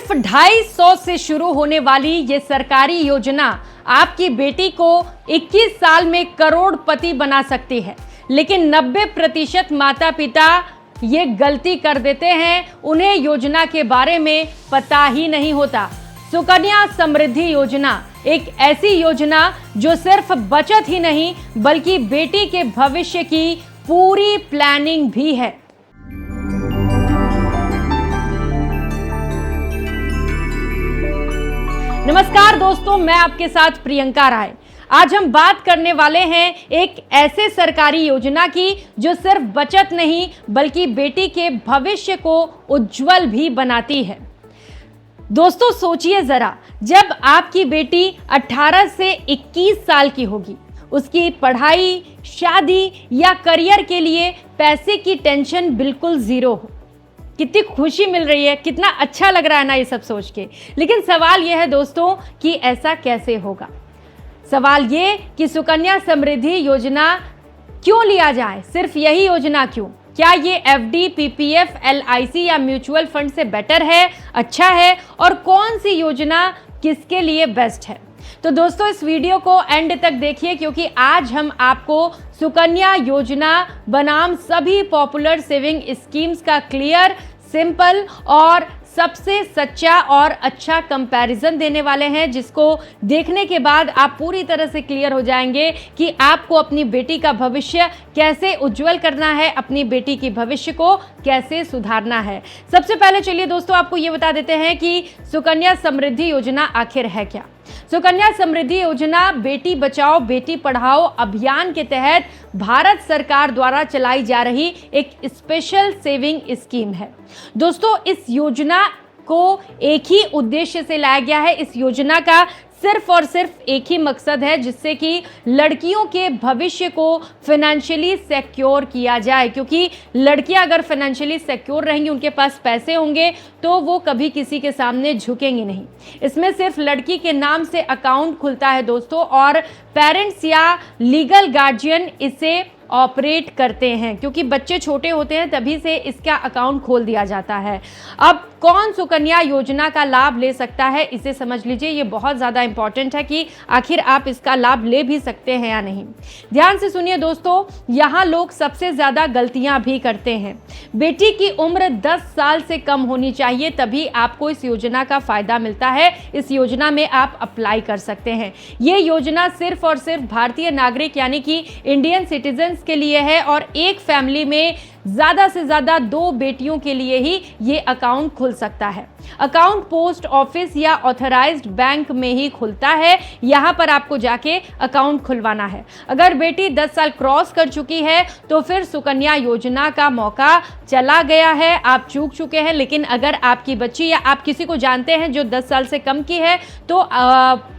सिर्फ 250 से शुरू होने वाली ये सरकारी योजना आपकी बेटी को 21 साल में करोड़पति बना सकती है, लेकिन 90% माता पिता ये गलती कर देते हैं, उन्हें योजना के बारे में पता ही नहीं होता। सुकन्या समृद्धि योजना एक ऐसी योजना जो सिर्फ बचत ही नहीं बल्कि बेटी के भविष्य की पूरी प्लानिंग भी है। नमस्कार दोस्तों, मैं आपके साथ प्रियंका राय। आज हम बात करने वाले हैं एक ऐसे सरकारी योजना की जो सिर्फ बचत नहीं बल्कि बेटी के भविष्य को उज्जवल भी बनाती है। दोस्तों सोचिए जरा, जब आपकी बेटी 18 से 21 साल की होगी, उसकी पढ़ाई, शादी या करियर के लिए पैसे की टेंशन बिल्कुल जीरो हो, कितनी खुशी मिल रही है, कितना अच्छा लग रहा है ना ये सब सोच के। लेकिन सवाल ये है दोस्तों कि ऐसा कैसे होगा। सवाल ये कि सुकन्या समृद्धि योजना क्यों लिया जाए, सिर्फ यही योजना क्यों? क्या ये एफडी, पीपीएफ, एलआईसी या म्यूचुअल फंड से बेटर है, अच्छा है, और कौन सी योजना किसके लिए बेस्ट है? तो दोस्तों इस वीडियो को एंड तक देखिए, क्योंकि आज हम आपको सुकन्या योजना बनाम सभी पॉपुलर सेविंग स्कीम्स का क्लियर, सिंपल और सबसे सच्चा और अच्छा कंपैरिजन देने वाले हैं, जिसको देखने के बाद आप पूरी तरह से क्लियर हो जाएंगे कि आपको अपनी बेटी का भविष्य कैसे उज्जवल करना है, अपनी बेटी की भविष्य को कैसे सुधारना है। सबसे पहले चलिए दोस्तों आपको ये बता देते हैं कि सुकन्या समृद्धि योजना आखिर है क्या। सुकन्या समृद्धि योजना बेटी बचाओ बेटी पढ़ाओ अभियान के तहत भारत सरकार द्वारा चलाई जा रही एक स्पेशल सेविंग स्कीम है। दोस्तों इस योजना को एक ही उद्देश्य से लाया गया है। इस योजना का सिर्फ और सिर्फ एक ही मकसद है, जिससे कि लड़कियों के भविष्य को फाइनेंशियली सिक्योर किया जाए, क्योंकि लड़कियां अगर फाइनेंशियली सिक्योर रहेंगी, उनके पास पैसे होंगे, तो वो कभी किसी के सामने झुकेंगी नहीं। इसमें सिर्फ लड़की के नाम से अकाउंट खुलता है दोस्तों, और पेरेंट्स या लीगल गार्जियन इसे ऑपरेट करते हैं, क्योंकि बच्चे छोटे होते हैं तभी से इसका अकाउंट खोल दिया जाता है। अब कौन सुकन्या योजना का लाभ ले सकता है, इसे समझ लीजिए। ये बहुत ज़्यादा इंपॉर्टेंट है कि आखिर आप इसका लाभ ले भी सकते हैं या नहीं। ध्यान से सुनिए दोस्तों, यहाँ लोग सबसे ज़्यादा गलतियाँ भी करते हैं। बेटी की उम्र 10 साल से कम होनी चाहिए, तभी आपको इस योजना का फ़ायदा मिलता है। इस योजना में आप अप्लाई कर सकते हैं। ये योजना सिर्फ और सिर्फ भारतीय नागरिक यानी कि इंडियन सिटीजन के लिए है, और एक फैमिली में ज़्यादा से ज़्यादा 2 बेटियों के लिए ही ये अकाउंट खुल सकता है। अकाउंट पोस्ट ऑफिस या ऑथराइज्ड बैंक में ही खुलता है। यहाँ पर आपको जाके अकाउंट खुलवाना है। अगर बेटी 10 साल क्रॉस कर चुकी है तो फिर सुकन्या योजना का मौका चला गया है, आप चूक चुके हैं। लेकिन अगर आपकी बच्ची या आप किसी को जानते हैं जो 10 साल से कम की है, तो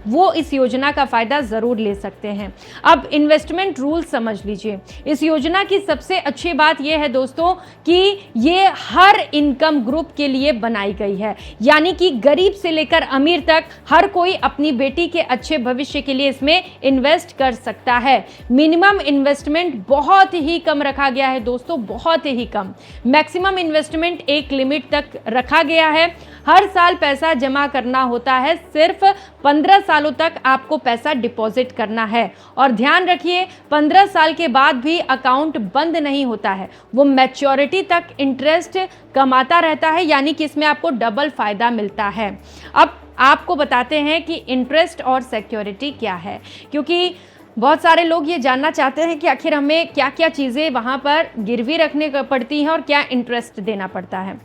वो इस योजना का फ़ायदा ज़रूर ले सकते हैं। अब इन्वेस्टमेंट रूल समझ लीजिए। इस योजना की सबसे अच्छी बात यह है दोस्तों कि ये हर इनकम ग्रुप के लिए बनाई गई है, यानी कि गरीब से लेकर अमीर तक हर कोई अपनी बेटी के अच्छे भविष्य के लिए इसमें इन्वेस्ट कर सकता है। मिनिमम इन्वेस्टमेंट बहुत ही कम रखा गया है दोस्तों, बहुत ही कम। मैक्सिमम इन्वेस्टमेंट एक लिमिट तक रखा गया है। हर साल पैसा जमा करना होता है, सिर्फ 15 सालों तक आपको पैसा डिपॉजिट करना है। और ध्यान रखिए 15 साल के बाद भी अकाउंट बंद नहीं होता है, वो मैच्योरिटी तक इंटरेस्ट कमाता रहता है, यानी कि इसमें आपको डबल फायदा मिलता है। अब आपको बताते हैं कि इंटरेस्ट और सिक्योरिटी क्या है, क्योंकि बहुत सारे लोग ये जानना चाहते हैं कि आखिर हमें क्या क्या चीज़ें वहाँ पर गिरवी रखने पड़ती हैं और क्या इंटरेस्ट देना पड़ता है।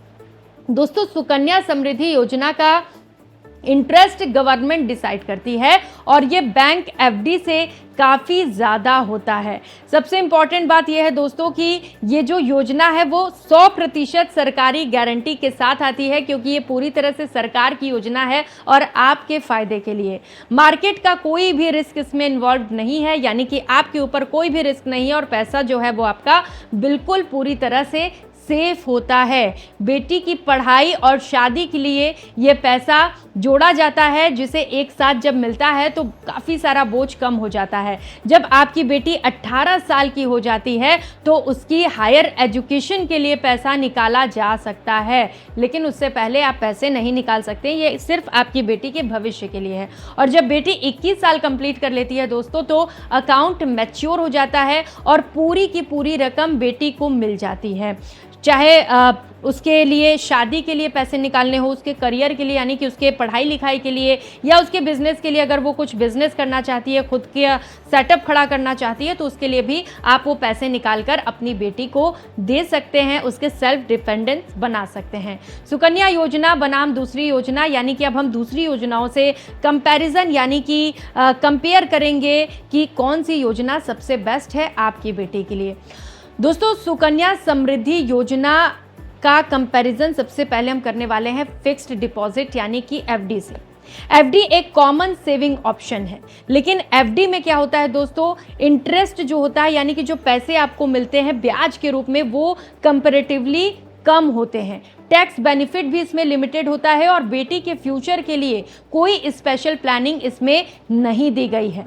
दोस्तों सुकन्या समृद्धि योजना का इंटरेस्ट गवर्नमेंट डिसाइड करती है, और ये बैंक एफडी से काफ़ी ज़्यादा होता है। सबसे इम्पॉर्टेंट बात यह है दोस्तों कि ये जो योजना है वो 100% सरकारी गारंटी के साथ आती है, क्योंकि ये पूरी तरह से सरकार की योजना है और आपके फ़ायदे के लिए। मार्केट का कोई भी रिस्क इसमें इन्वॉल्व नहीं है, यानी कि आपके ऊपर कोई भी रिस्क नहीं है, और पैसा जो है वो आपका बिल्कुल पूरी तरह से सेफ होता है। बेटी की पढ़ाई और शादी के लिए ये पैसा जोड़ा जाता है, जिसे एक साथ जब मिलता है तो काफ़ी सारा बोझ कम हो जाता है। जब आपकी बेटी 18 साल की हो जाती है तो उसकी हायर एजुकेशन के लिए पैसा निकाला जा सकता है, लेकिन उससे पहले आप पैसे नहीं निकाल सकते। ये सिर्फ आपकी बेटी के भविष्य के लिए है। और जब बेटी 21 साल कंप्लीट कर लेती है दोस्तों, तो अकाउंट मैच्योर हो जाता है और पूरी की पूरी रकम बेटी को मिल जाती है। चाहे उसके लिए शादी के लिए पैसे निकालने हो, उसके करियर के लिए यानी कि उसके पढ़ाई लिखाई के लिए, या उसके बिजनेस के लिए, अगर वो कुछ बिजनेस करना चाहती है, खुद के सेटअप खड़ा करना चाहती है, तो उसके लिए भी आप वो पैसे निकाल कर अपनी बेटी को दे सकते हैं, उसके सेल्फ डिपेंडेंस बना सकते हैं। सुकन्या योजना बनाम दूसरी योजना, यानी कि अब हम दूसरी योजनाओं से कंपैरिजन यानी कि कंपेयर करेंगे कि कौन सी योजना सबसे बेस्ट है आपकी बेटी के लिए। दोस्तों, सुकन्या समृद्धि योजना का कंपैरिजन सबसे पहले हम करने वाले हैं फिक्स्ड डिपॉजिट यानी कि एफडी से। एफडी एक कॉमन सेविंग ऑप्शन है, लेकिन एफडी में क्या होता है दोस्तों, इंटरेस्ट जो होता है यानी कि जो पैसे आपको मिलते हैं ब्याज के रूप में, वो कंपैरेटिवली कम होते हैं। टैक्स बेनिफिट भी इसमें लिमिटेड होता है और बेटी के फ्यूचर के लिए कोई स्पेशल प्लानिंग इसमें नहीं दी गई है।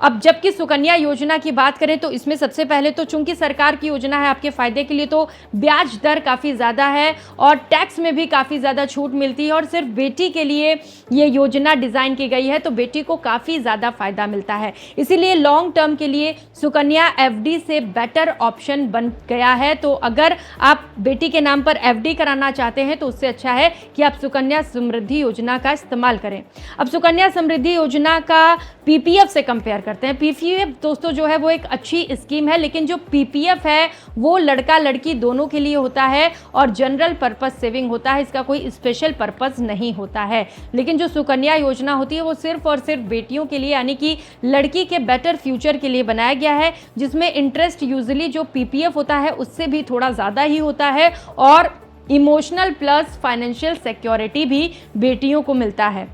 अब जबकि सुकन्या योजना की बात करें तो इसमें सबसे पहले तो चूंकि सरकार की योजना है आपके फायदे के लिए, तो ब्याज दर काफ़ी ज़्यादा है और टैक्स में भी काफ़ी ज़्यादा छूट मिलती है, और सिर्फ बेटी के लिए ये योजना डिज़ाइन की गई है, तो बेटी को काफ़ी ज़्यादा फायदा मिलता है। इसीलिए लॉन्ग टर्म के लिए सुकन्या एफडी से बेटर ऑप्शन बन गया है। तो अगर आप बेटी के नाम पर एफडी कराना चाहते हैं तो उससे अच्छा है कि आप सुकन्या समृद्धि योजना का इस्तेमाल करें। अब सुकन्या समृद्धि योजना का पीपीएफ से कंपेयर करते हैं। पीपीएफ दोस्तों जो है वो एक अच्छी स्कीम है, लेकिन जो पीपीएफ है वो लड़का लड़की दोनों के लिए होता है और जनरल पर्पस सेविंग होता है, इसका कोई स्पेशल पर्पस नहीं होता है। लेकिन जो सुकन्या योजना होती है वो सिर्फ और सिर्फ बेटियों के लिए यानी कि लड़की के बेटर फ्यूचर के लिए बनाया गया है, जिसमें इंटरेस्ट यूजुअली जो पीपीएफ होता है उससे भी थोड़ा ज़्यादा ही होता है और इमोशनल प्लस फाइनेंशियल सिक्योरिटी भी बेटियों को मिलता है।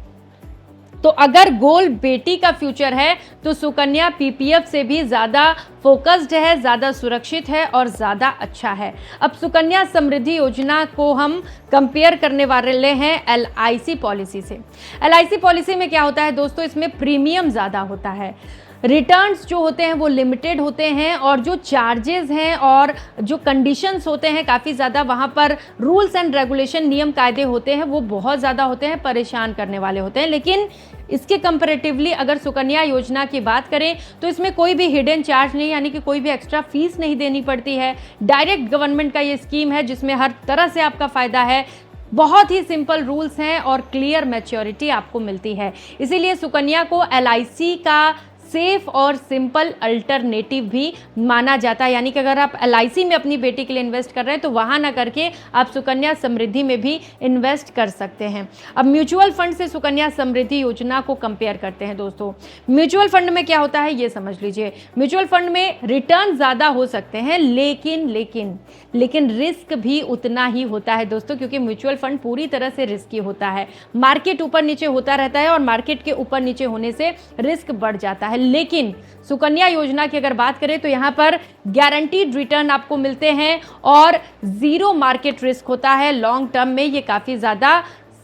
तो अगर गोल बेटी का फ्यूचर है तो सुकन्या पीपीएफ से भी ज़्यादा फोकस्ड है, ज़्यादा सुरक्षित है और ज़्यादा अच्छा है। अब सुकन्या समृद्धि योजना को हम कंपेयर करने वाले हैं एलआईसी पॉलिसी से। एलआईसी पॉलिसी में क्या होता है दोस्तों, इसमें प्रीमियम ज़्यादा होता है, रिटर्न्स जो होते हैं वो लिमिटेड होते हैं, और जो चार्जेस हैं और जो कंडीशंस होते हैं काफ़ी ज़्यादा, वहाँ पर रूल्स एंड रेगुलेशन नियम कायदे होते हैं वो बहुत ज़्यादा होते हैं, परेशान करने वाले होते हैं। लेकिन इसके कंपैरेटिवली अगर सुकन्या योजना की बात करें तो इसमें कोई भी हिडन चार्ज नहीं, यानी कि कोई भी एक्स्ट्रा फीस नहीं देनी पड़ती है। डायरेक्ट गवर्नमेंट का ये स्कीम है जिसमें हर तरह से आपका फ़ायदा है, बहुत ही सिंपल रूल्स हैं और क्लियर मैच्योरिटी आपको मिलती है। इसीलिए सुकन्या को एलआईसी का सेफ और सिंपल अल्टरनेटिव भी माना जाता है। यानी कि अगर आप एलआईसी में अपनी बेटी के लिए इन्वेस्ट कर रहे हैं तो वहाँ ना करके आप सुकन्या समृद्धि में भी इन्वेस्ट कर सकते हैं। अब म्यूचुअल फंड से सुकन्या समृद्धि योजना को कंपेयर करते हैं दोस्तों। म्यूचुअल फंड में क्या होता है ये समझ लीजिए। म्यूचुअल फंड में रिटर्न ज़्यादा हो सकते हैं, लेकिन रिस्क भी उतना ही होता है दोस्तों, क्योंकि म्यूचुअल फंड पूरी तरह से रिस्की होता है। मार्केट ऊपर नीचे होता रहता है और मार्केट के ऊपर नीचे होने से रिस्क बढ़ जाता है। लेकिन सुकन्या योजना की अगर बात करें तो यहाँ पर गारंटीड रिटर्न आपको मिलते हैं और जीरो मार्केट रिस्क होता है। लॉन्ग टर्म में ये काफ़ी ज़्यादा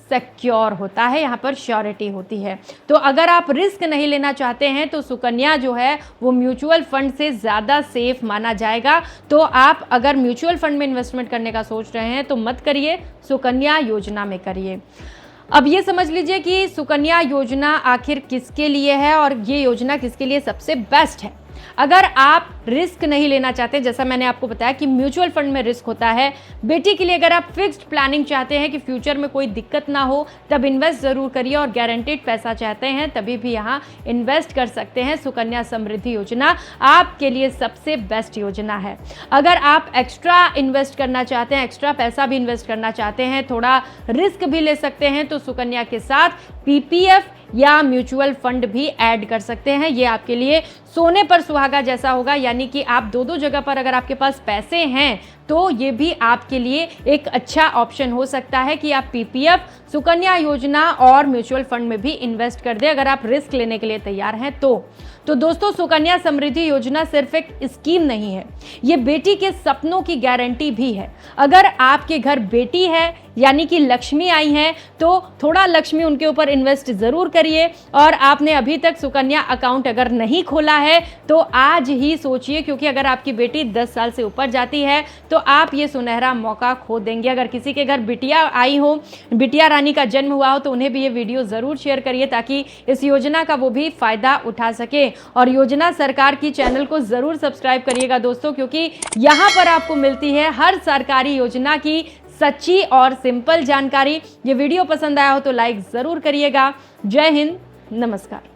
सिक्योर होता है, यहाँ पर श्योरिटी होती है। तो अगर आप रिस्क नहीं लेना चाहते हैं तो सुकन्या जो है वो म्यूचुअल फंड से ज़्यादा सेफ माना जाएगा। तो आप अगर म्यूचुअल फंड में इन्वेस्टमेंट करने का सोच रहे हैं तो मत करिए, सुकन्या योजना में करिए। अब ये समझ लीजिए कि सुकन्या योजना आखिर किसके लिए है और ये योजना किसके लिए सबसे बेस्ट है। अगर आप रिस्क नहीं लेना चाहते, जैसा मैंने आपको बताया कि म्यूचुअल फंड में रिस्क होता है, बेटी के लिए अगर आप फिक्स्ड प्लानिंग चाहते हैं कि फ्यूचर में कोई दिक्कत ना हो तब इन्वेस्ट ज़रूर करिए, और गारंटीड पैसा चाहते हैं तभी भी यहाँ इन्वेस्ट कर सकते हैं। सुकन्या समृद्धि योजना आपके लिए सबसे बेस्ट योजना है। अगर आप एक्स्ट्रा इन्वेस्ट करना चाहते हैं, एक्स्ट्रा पैसा भी इन्वेस्ट करना चाहते हैं, थोड़ा रिस्क भी ले सकते हैं, तो सुकन्या के साथ पीपीएफ या म्यूचुअल फंड भी ऐड कर सकते हैं। ये आपके लिए सोने पर सुहागा जैसा होगा, यानी कि आप दो दो जगह पर अगर आपके पास पैसे हैं तो ये भी आपके लिए एक अच्छा ऑप्शन हो सकता है कि आप पीपीएफ, सुकन्या योजना और म्यूचुअल फंड में भी इन्वेस्ट कर दें अगर आप रिस्क लेने के लिए तैयार हैं तो दोस्तों, सुकन्या समृद्धि योजना सिर्फ एक स्कीम नहीं है, ये बेटी के सपनों की गारंटी भी है। अगर आपके घर बेटी है यानी कि लक्ष्मी आई हैं तो थोड़ा लक्ष्मी उनके ऊपर इन्वेस्ट जरूर करिए। और आपने अभी तक सुकन्या अकाउंट अगर नहीं खोला है तो आज ही सोचिए, क्योंकि अगर आपकी बेटी 10 साल से ऊपर जाती है तो आप ये सुनहरा मौका खो देंगे। अगर किसी के घर बिटिया आई हो, बिटिया रानी का जन्म हुआ हो, तो उन्हें भी ये वीडियो जरूर शेयर करिए ताकि इस योजना का वो भी फायदा उठा सके। और योजना सरकार की चैनल को जरूर सब्सक्राइब करिएगा दोस्तों, क्योंकि यहाँ पर आपको मिलती है हर सरकारी योजना की सच्ची और सिंपल जानकारी। ये वीडियो पसंद आया हो तो लाइक जरूर करिएगा। जय हिंद, नमस्कार।